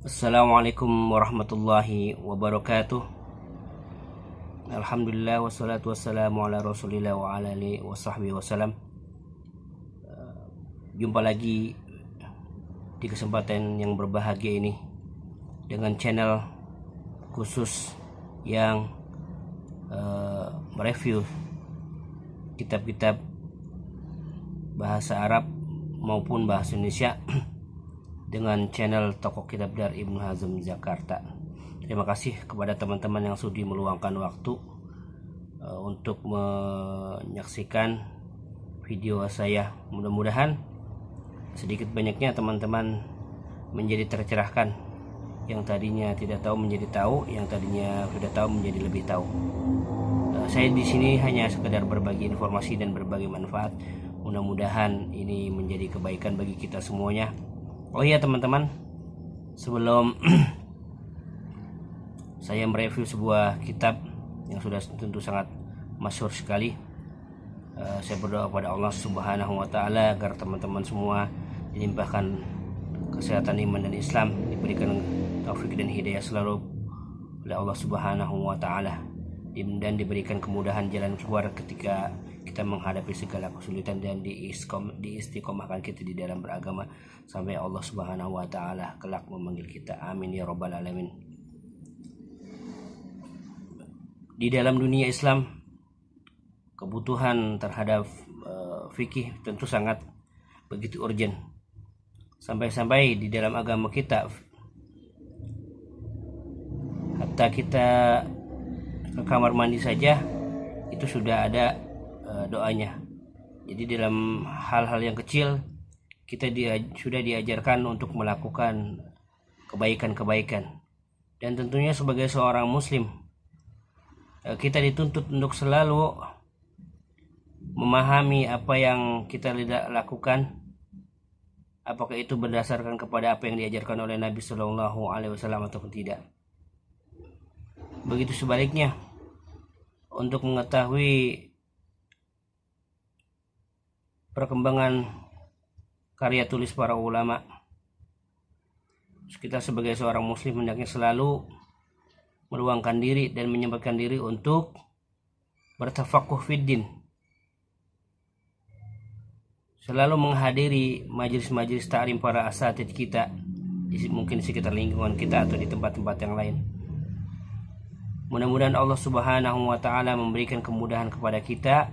Assalamualaikum warahmatullahi wabarakatuh. Alhamdulillah wassalatu wassalamu ala rasulillah wa ala alihi wa sahbihi wasallam. Jumpa lagi di kesempatan yang berbahagia ini dengan channel khusus yang mereview kitab-kitab bahasa Arab maupun bahasa Indonesia dengan channel Tokoh Kitab Dar Ibnu Hazm Jakarta. Terima kasih kepada teman-teman yang sudi meluangkan waktu untuk menyaksikan video saya. Mudah-mudahan sedikit banyaknya teman-teman menjadi tercerahkan. Yang tadinya tidak tahu menjadi tahu, yang tadinya sudah tahu menjadi lebih tahu. Saya di sini hanya sekedar berbagi informasi dan berbagi manfaat. Mudah-mudahan ini menjadi kebaikan bagi kita semuanya. Oh iya teman-teman, sebelum saya mereview sebuah kitab yang sudah tentu sangat masyhur sekali, saya berdoa kepada Allah Subhanahu wa Ta'ala agar teman-teman semua dilimpahkan kesehatan iman dan Islam, diberikan taufik dan hidayah selalu oleh Allah Subhanahu wa Ta'ala, dan diberikan kemudahan jalan keluar ketika kita menghadapi segala kesulitan, dan diistiqomahkan kita di dalam beragama sampai Allah Subhanahu wa Ta'ala kelak memanggil kita. Amin ya rabbal alamin. Di dalam dunia Islam, kebutuhan terhadap fikih tentu sangat begitu urgent, sampai-sampai di dalam agama kita hatta kita ke kamar mandi saja itu sudah ada doanya. Jadi dalam hal-hal yang kecil kita sudah diajarkan untuk melakukan kebaikan-kebaikan. Dan tentunya sebagai seorang muslim, kita dituntut untuk selalu memahami apa yang kita lakukan, apakah itu berdasarkan kepada apa yang diajarkan oleh Nabi Shallallahu Alaihi Wasallam ataupun tidak. Begitu sebaliknya, untuk mengetahui perkembangan karya tulis para ulama, kita sebagai seorang muslim hendaknya selalu meluangkan diri dan menyempatkan diri untuk bertafakuh fiddin, selalu menghadiri majelis-majelis ta'lim para asatid kita, mungkin di sekitar lingkungan kita atau di tempat-tempat yang lain. Mudah-mudahan Allah Subhanahu wa Ta'ala memberikan kemudahan kepada kita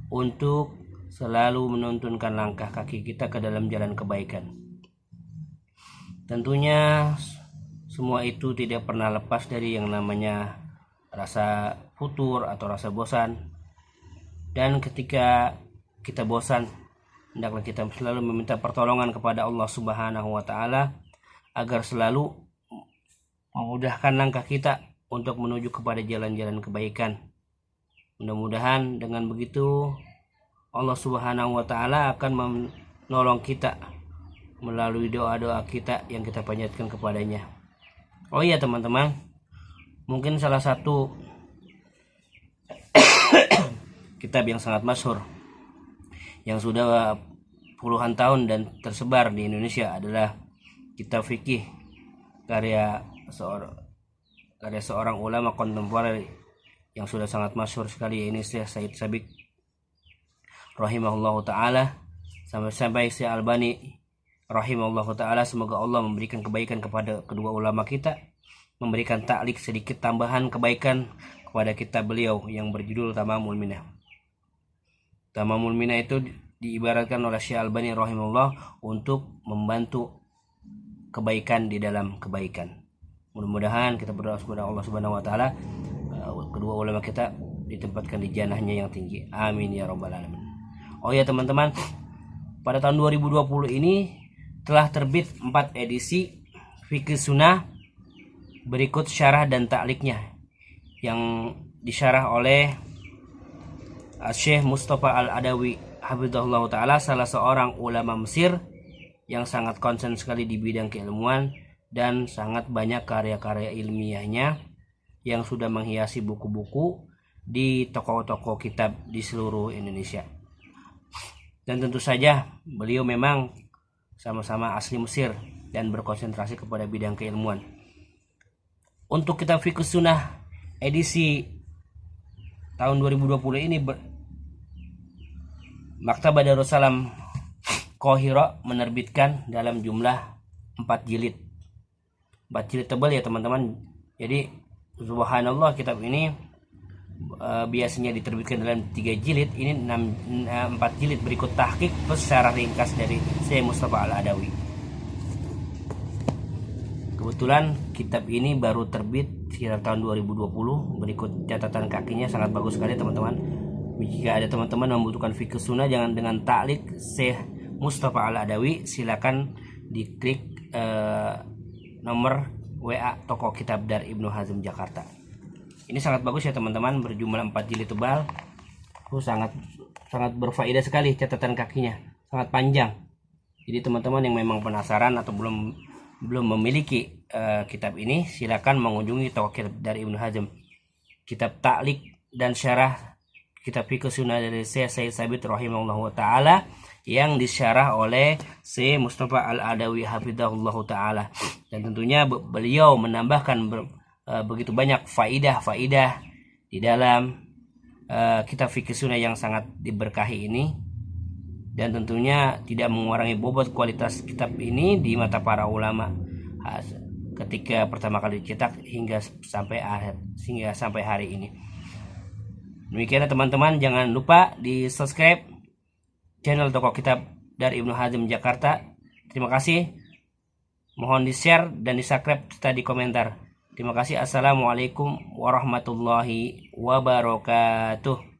untuk selalu menuntunkan langkah kaki kita ke dalam jalan kebaikan. Tentunya semua itu tidak pernah lepas dari yang namanya rasa futur atau rasa bosan. Dan ketika kita bosan, hendaklah kita selalu meminta pertolongan kepada Allah Subhanahu wa Ta'ala agar selalu memudahkan langkah kita untuk menuju kepada jalan-jalan kebaikan. Mudah-mudahan dengan begitu Allah Subhanahu wa Ta'ala akan menolong kita melalui doa-doa kita yang kita panjatkan kepadanya. Oh iya teman-teman, mungkin salah satu kitab yang sangat masyhur yang sudah puluhan tahun dan tersebar di Indonesia adalah kitab fikih karya seorang ulama kontemporer yang sudah sangat masyhur sekali, ini Syekh Said Sabiq rahimahullahu ta'ala, sampai Syekh Albani rahimahullahu ta'ala. Semoga Allah memberikan kebaikan kepada kedua ulama kita, memberikan ta'liq sedikit tambahan kebaikan kepada kitab beliau yang berjudul Tamamul Minah. Tamamul Minah itu diibaratkan oleh Syekh Albani rahimahullah untuk membantu kebaikan di dalam kebaikan. Mudah-mudahan kita berdoa kepada Allah Subhanahu wa Ta'ala kedua ulama kita ditempatkan di jannahnya yang tinggi. Amin ya rabbal alamin. Oh ya teman-teman, pada tahun 2020 ini telah terbit 4 edisi Fikih Sunnah berikut syarah dan ta'liqnya yang disyarah oleh Syekh Mustafa Al-Adawi hafizahullah ta'ala, salah seorang ulama Mesir yang sangat konsen sekali di bidang keilmuan dan sangat banyak karya-karya ilmiahnya yang sudah menghiasi buku-buku di toko-toko kitab di seluruh Indonesia. Dan tentu saja beliau memang sama-sama asli Mesir, dan berkonsentrasi kepada bidang keilmuan. Untuk kitab Fiqh Sunnah edisi tahun 2020 ini Maktabah Darussalam Qahirah menerbitkan dalam jumlah 4 jilid. 4 jilid tebal ya teman-teman. Jadi subhanallah, kitab ini biasanya diterbitkan dalam 3 jilid, ini 4 jilid berikut tahqiq plus secara ringkas dari Syekh Mustafa Al-Adawi. Kebetulan kitab ini baru terbit sekitar tahun 2020. Berikut catatan kakinya, sangat bagus sekali teman-teman. Jika ada teman-teman membutuhkan fikih sunnah jangan dengan taklik Syekh Mustafa Al-Adawi, silakan diklik nomor WA toko kitab Dar Ibnu Hazm Jakarta. Ini sangat bagus ya teman-teman, berjumlah 4 jilid tebal. Sangat berfaedah sekali catatan kakinya, sangat panjang. Jadi teman-teman yang memang penasaran atau belum memiliki kitab ini, silakan mengunjungi toko kitab dari Ibnu Hazm. Kitab taklik dan syarah kitab Fiqh Sunnah dari Syekh Said Sabit rahimahullahu taala yang disyarah oleh Syekh Mustafa Al-Adawi hafizahullah taala. Dan tentunya beliau menambahkan begitu banyak faidah di dalam kitab Fiqh Sunnah yang sangat diberkahi ini, dan tentunya tidak mengurangi bobot kualitas kitab ini di mata para ulama ketika pertama kali dicetak hingga sampai hari ini. Demikianlah teman-teman, jangan lupa di subscribe channel toko kitab dari Ibnu Hazm Jakarta. Terima kasih, mohon di share dan di subscribe serta di komentar. Terima kasih. Assalamualaikum warahmatullahi wabarakatuh.